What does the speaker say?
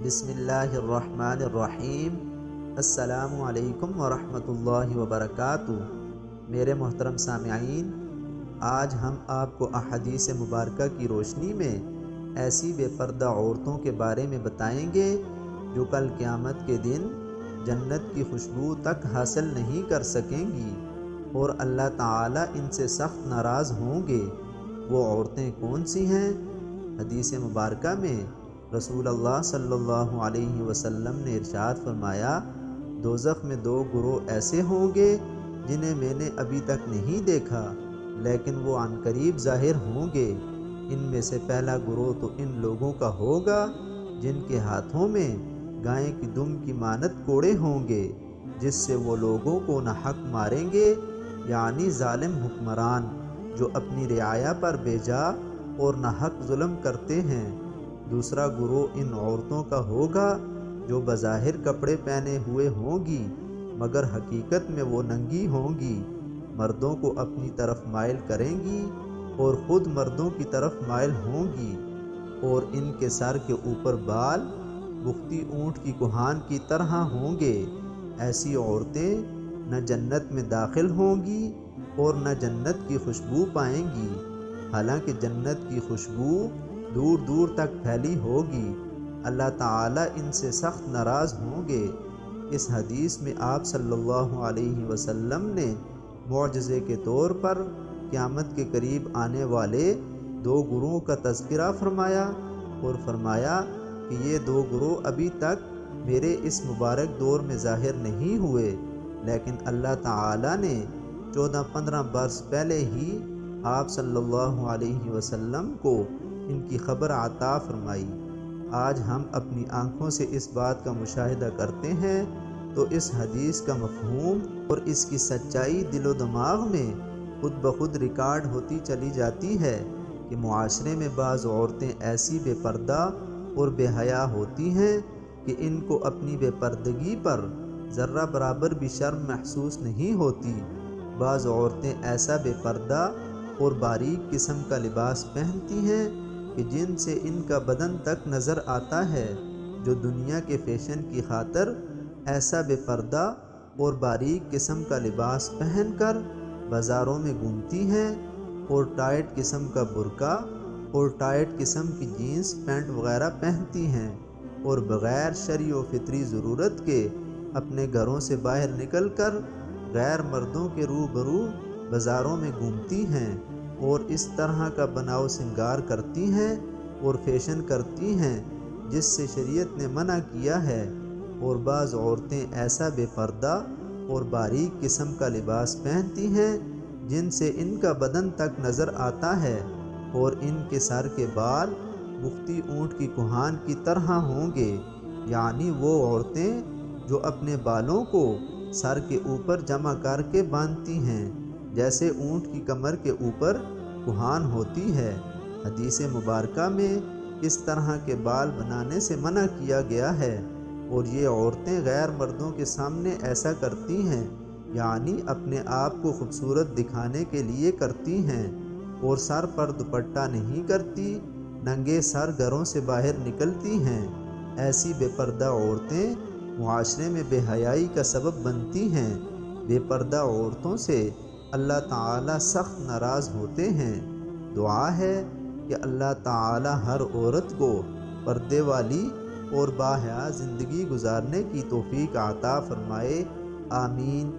بسم اللہ الرحمن الرحیم۔ السلام علیکم ورحمۃ اللہ وبرکاتہ۔ میرے محترم سامعین، آج ہم آپ کو احادیث مبارکہ کی روشنی میں ایسی بے پردہ عورتوں کے بارے میں بتائیں گے جو کل قیامت کے دن جنت کی خوشبو تک حاصل نہیں کر سکیں گی اور اللہ تعالیٰ ان سے سخت ناراض ہوں گے۔ وہ عورتیں کون سی ہیں؟ حدیث مبارکہ میں رسول اللہ صلی اللہ علیہ وسلم نے ارشاد فرمایا، دوزخ میں دو گروہ ایسے ہوں گے جنہیں میں نے ابھی تک نہیں دیکھا لیکن وہ عنقریب ظاہر ہوں گے۔ ان میں سے پہلا گروہ تو ان لوگوں کا ہوگا جن کے ہاتھوں میں گائے کی دم کی مانت کوڑے ہوں گے، جس سے وہ لوگوں کو ناحق ماریں گے، یعنی ظالم حکمران جو اپنی رعایا پر بے جا اور ناحق ظلم کرتے ہیں۔ دوسرا گروہ ان عورتوں کا ہوگا جو بظاہر کپڑے پہنے ہوئے ہوں گی مگر حقیقت میں وہ ننگی ہوں گی، مردوں کو اپنی طرف مائل کریں گی اور خود مردوں کی طرف مائل ہوں گی، اور ان کے سر کے اوپر بال بختی اونٹ کی کوہان کی طرح ہوں گے۔ ایسی عورتیں نہ جنت میں داخل ہوں گی اور نہ جنت کی خوشبو پائیں گی، حالانکہ جنت کی خوشبو دور دور تک پھیلی ہوگی۔ اللہ تعالیٰ ان سے سخت ناراض ہوں گے۔ اس حدیث میں آپ صلی اللہ علیہ وسلم نے معجزے کے طور پر قیامت کے قریب آنے والے دو گروہوں کا تذکرہ فرمایا اور فرمایا کہ یہ دو گروہ ابھی تک میرے اس مبارک دور میں ظاہر نہیں ہوئے، لیکن اللہ تعالیٰ نے 14-15 برس پہلے ہی آپ صلی اللہ علیہ وسلم کو ان کی خبر عطا فرمائی۔ آج ہم اپنی آنکھوں سے اس بات کا مشاہدہ کرتے ہیں تو اس حدیث کا مفہوم اور اس کی سچائی دل و دماغ میں خود بخود ریکارڈ ہوتی چلی جاتی ہے کہ معاشرے میں بعض عورتیں ایسی بے پردہ اور بے حیا ہوتی ہیں کہ ان کو اپنی بے پردگی پر ذرہ برابر بھی شرم محسوس نہیں ہوتی۔ بعض عورتیں ایسا بے پردہ اور باریک قسم کا لباس پہنتی ہیں کہ جن سے ان کا بدن تک نظر آتا ہے، جو دنیا کے فیشن کی خاطر ایسا بے پردہ اور باریک قسم کا لباس پہن کر بازاروں میں گھومتی ہیں اور ٹائٹ قسم کا برقع اور ٹائٹ قسم کی جینس پینٹ وغیرہ پہنتی ہیں اور بغیر شرعی و فطری ضرورت کے اپنے گھروں سے باہر نکل کر غیر مردوں کے روبرو بازاروں میں گھومتی ہیں اور اس طرح کا بناؤ سنگار کرتی ہیں اور فیشن کرتی ہیں جس سے شریعت نے منع کیا ہے۔ اور بعض عورتیں ایسا بے پردہ اور باریک قسم کا لباس پہنتی ہیں جن سے ان کا بدن تک نظر آتا ہے اور ان کے سر کے بال بختی اونٹ کی کوہان کی طرح ہوں گے، یعنی وہ عورتیں جو اپنے بالوں کو سر کے اوپر جمع کر کے باندھتی ہیں جیسے اونٹ کی کمر کے اوپر کوہان ہوتی ہے۔ حدیث مبارکہ میں اس طرح کے بال بنانے سے منع کیا گیا ہے اور یہ عورتیں غیر مردوں کے سامنے ایسا کرتی ہیں، یعنی اپنے آپ کو خوبصورت دکھانے کے لیے کرتی ہیں اور سر پر دوپٹہ نہیں کرتی، ننگے سر گھروں سے باہر نکلتی ہیں۔ ایسی بے پردہ عورتیں معاشرے میں بے حیائی کا سبب بنتی ہیں۔ بے پردہ عورتوں سے اللہ تعالیٰ سخت ناراض ہوتے ہیں۔ دعا ہے کہ اللہ تعالیٰ ہر عورت کو پردے والی اور باحیا زندگی گزارنے کی توفیق عطا فرمائے، آمین۔